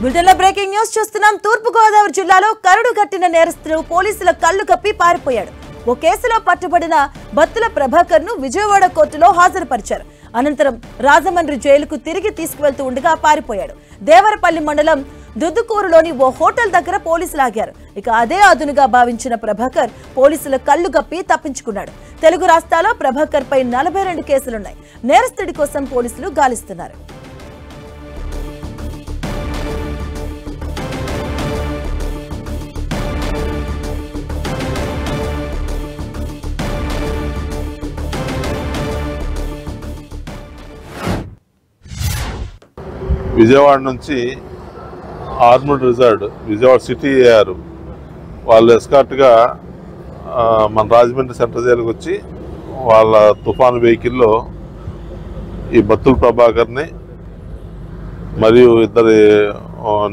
బులెటిన్లో breaking news చూస్తున్నాం. తూర్పు గోదావరి జిల్లాలో కరడు కట్టిన నేరస్తుడు పోలీసుల కళ్లు కప్పి పారిపోయాడు. ఓ కేసులో పట్టుబడిన బత్తుల ప్రభాకర్ ను విజయవాడ కోర్టులో హాజరుపరిచారు. అనంతరం రాజమండ్రి జైలుకు తిరిగి తీసుకువెళ్తూ ఉండగా పారిపోయాడు. దేవరపల్లి మండలం దుద్దుకూరులోని ఓ హోటల్ దగ్గర పోలీసులు ఆగారు. ఇక అదే అదునుగా భావించిన ప్రభాకర్ పోలీసుల కళ్లు గప్పి తప్పించుకున్నాడు. తెలుగు రాష్ట్రాల్లో ప్రభాకర్ పై 42 కేసులున్నాయి. నేరస్తుడి కోసం పోలీసులు గాలిస్తున్నారు. విజయవాడ నుంచి ఆర్మూడ్ రిజర్వ్ విజయవాడ సిటీ అయ్యారు. వాళ్ళు ఎస్కార్ట్గా మన రాజమండ్రి సెంట్రల్ జైలుకి వచ్చి వాళ్ళ తుఫాను వెహికల్లో ఈ బత్తుల ప్రభాకర్ని మరియు ఇద్దరి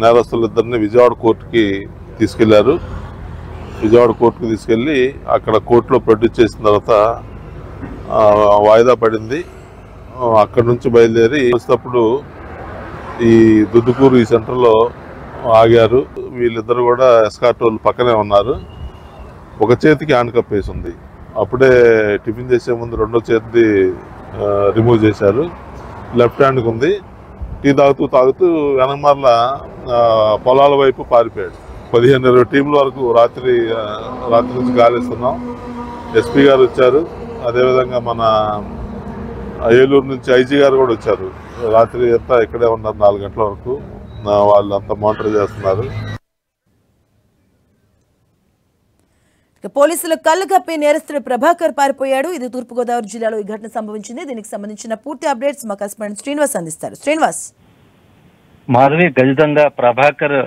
నేరస్తులిద్దరిని విజయవాడ కోర్టుకి తీసుకెళ్లారు. విజయవాడ కోర్టుకి తీసుకెళ్ళి అక్కడ కోర్టులో ప్రొడ్యూస్ చేసిన తర్వాత వాయిదా పడింది. అక్కడి నుంచి బయలుదేరి వచ్చేటప్పుడు ఈ దుద్దుకూరు ఈ సెంటర్లో ఆగారు. వీళ్ళిద్దరు కూడా ఎస్కార్ట్ వాళ్ళు పక్కనే ఉన్నారు. ఒక చేతికి హ్యాండ్ కప్ వేసి ఉంది. అప్పుడే టిఫిన్ చేసే ముందు రెండో చేతిది రిమూవ్ చేశారు. లెఫ్ట్ హ్యాండ్కి ఉంది. టీ తాగుతూ వెనకమార్ల పొలాల వైపు పారిపోయాడు. 15-20 టీంల వరకు రాత్రి నుంచి గాలిస్తున్నాం. ఎస్పీ గారు వచ్చారు. అదేవిధంగా మన ఏలూరు నుంచి ఐజీ గారు కూడా వచ్చారు. రాత్రి అంతా ఇక్కడే ఉన్నారు. 4 గంటల వరకు వాళ్ళంతా మానిటర్ చేస్తున్నారు. పోలీసులు కళ్లు కప్పి నేరస్తుడు ప్రభాకర్ పారిపోయాడు. ఇది తూర్పుగోదావరి జిల్లాలో ఈ ఘటన సంభవించింది. దీనికి సంబంధించిన పూర్తి అప్డేట్స్ మా కరెస్పాండెంట్ శ్రీనివాస్ అందిస్తారు. శ్రీనివాస్. మాధవి, ఖచ్చితంగా ప్రభాకర్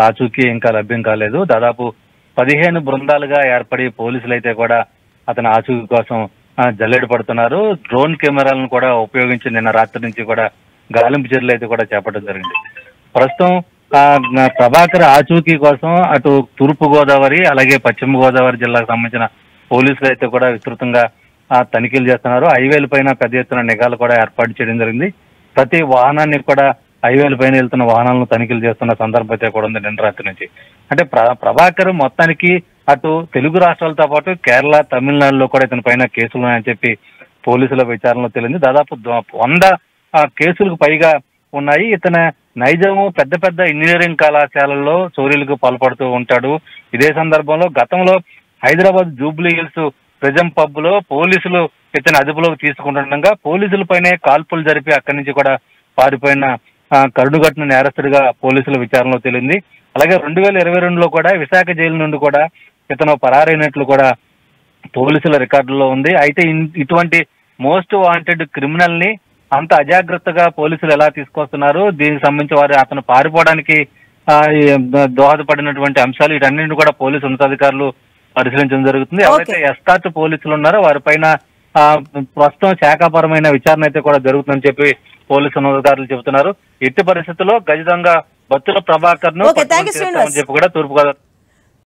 ఆచూకీ ఇంకా లభ్యం కాలేదు. దాదాపు 15 బృందాలుగా ఏర్పడి పోలీసులు అయితే కూడా అతని ఆచూకీ కోసం జల్లెడ పడుతున్నారు. డ్రోన్ కెమెరాలను కూడా ఉపయోగించి నిన్న రాత్రి నుంచి కూడా గాలింపు చర్యలు అయితే కూడా చేపట్టడం జరిగింది. ప్రస్తుతం ప్రభాకర్ ఆచూకీ కోసం అటు తూర్పు గోదావరి అలాగే పశ్చిమ గోదావరి జిల్లాకు సంబంధించిన పోలీసులు అయితే కూడా విస్తృతంగా తనిఖీలు చేస్తున్నారు. హైవేల పైన పెద్ద ఎత్తున నిఘాలు కూడా ఏర్పాటు చేయడం జరిగింది. ప్రతి వాహనాన్ని కూడా హైవేల పైన వెళ్తున్న వాహనాలను తనిఖీలు చేస్తున్న సందర్భం అయితే కూడా ఉంది నిన్న రాత్రి నుంచి. అంటే ప్రభాకర్ మొత్తానికి అటు తెలుగు రాష్ట్రాలతో పాటు కేరళ, తమిళనాడులో కూడా ఇతని పైన కేసులు ఉన్నాయని చెప్పి పోలీసుల విచారణలో తెలిసింది. దాదాపు 100 కేసులకు పైగా ఉన్నాయి. ఇతను నైజాము పెద్ద ఇంజనీరింగ్ కళాశాలల్లో చోరీలకు పాల్పడుతూ ఉంటాడు. ఇదే సందర్భంలో గతంలో Hyderabad Jubilee hills prism pub లో పోలీసులు ఇతని అదుపులోకి తీసుకుంటుండగా పోలీసుల పైనే కాల్పులు జరిపి అక్కడి నుంచి కూడా పారిపోయిన కరుడుగట్టిన నేరస్తుడిగా పోలీసుల విచారణలో తెలిసింది. అలాగే 2022లో కూడా విశాఖ జైలు నుండి కూడా ఇతను పరారైనట్లు కూడా పోలీసుల రికార్డుల్లో ఉంది. అయితే ఇటువంటి మోస్ట్ వాంటెడ్ క్రిమినల్ ని అంత అజాగ్రత్తగా పోలీసులు ఎలా తీసుకొస్తున్నారు, దీనికి సంబంధించి అతను పారిపోవడానికి దోహదపడినటువంటి అంశాలు వీటన్నింటిని కూడా పోలీసు ఉన్నతాధికారులు పరిశీలించడం జరుగుతుంది. ఎవరైతే ఎస్కార్ట్ పోలీసులు ఉన్నారో వారిపైన ప్రస్తుతం శాఖాపరమైన విచారణ అయితే కూడా జరుగుతుందని చెప్పి పోలీసు ఉన్నతాధికారులు చెబుతున్నారు. ఎట్టి పరిస్థితుల్లో ఖచ్చితంగా బత్తుల ప్రభాకర్ ను చెప్పి కూడా తూర్పుగోదావరి